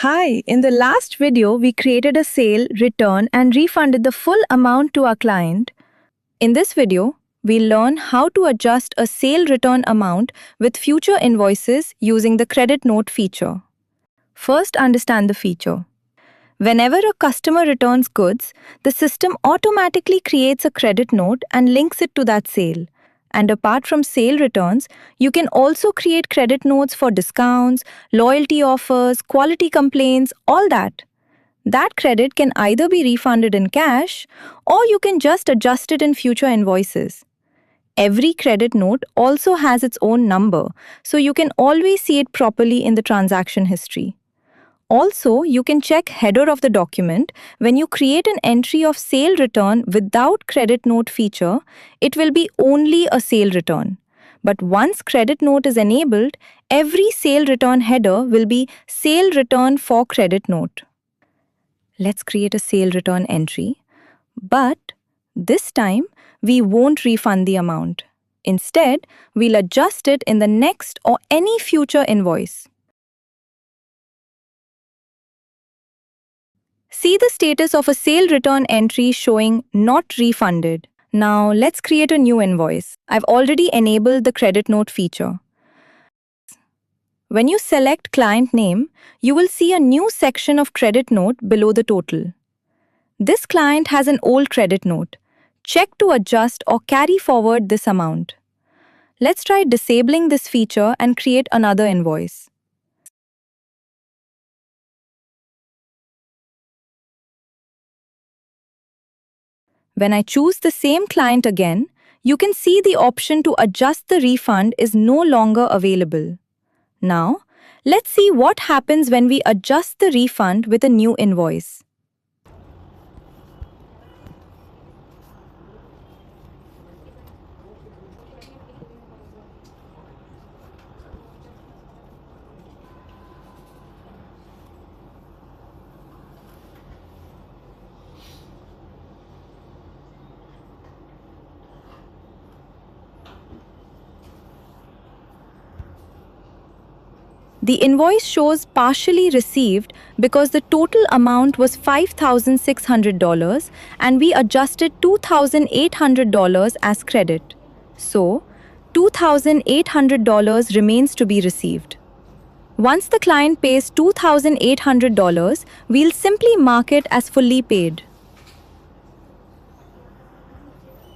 Hi, in the last video, we created a sale, return, and refunded the full amount to our client. In this video, we'll learn how to adjust a sale return amount with future invoices using the credit note feature. First, understand the feature. Whenever a customer returns goods, the system automatically creates a credit note and links it to that sale. And apart from sale returns, you can also create credit notes for discounts, loyalty offers, quality complaints, all that. That credit can either be refunded in cash or you can just adjust it in future invoices. Every credit note also has its own number, so you can always see it properly in the transaction history. Also, you can check header of the document. When you create an entry of sale return without credit note feature, it will be only a sale return. But once credit note is enabled, every sale return header will be sale return for credit note. Let's create a sale return entry. But this time, we won't refund the amount. Instead, we'll adjust it in the next or any future invoice. See the status of a sale return entry showing not refunded. Now let's create a new invoice. I've already enabled the credit note feature. When you select client name, you will see a new section of credit note below the total. This client has an old credit note. Check to adjust or carry forward this amount. Let's try disabling this feature and create another invoice. When I choose the same client again, you can see the option to adjust the refund is no longer available. Now, let's see what happens when we adjust the refund with a new invoice. The invoice shows partially received because the total amount was $5,600 and we adjusted $2,800 as credit. So, $2,800 remains to be received. Once the client pays $2,800, we'll simply mark it as fully paid.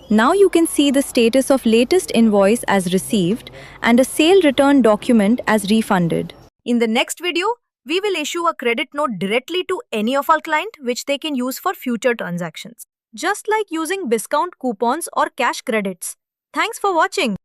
Now you can see the status of latest invoice as received and a sale return document as refunded. In the next video, we will issue a credit note directly to any of our client which they can use for future transactions. Just like using discount coupons or cash credits. Thanks for watching.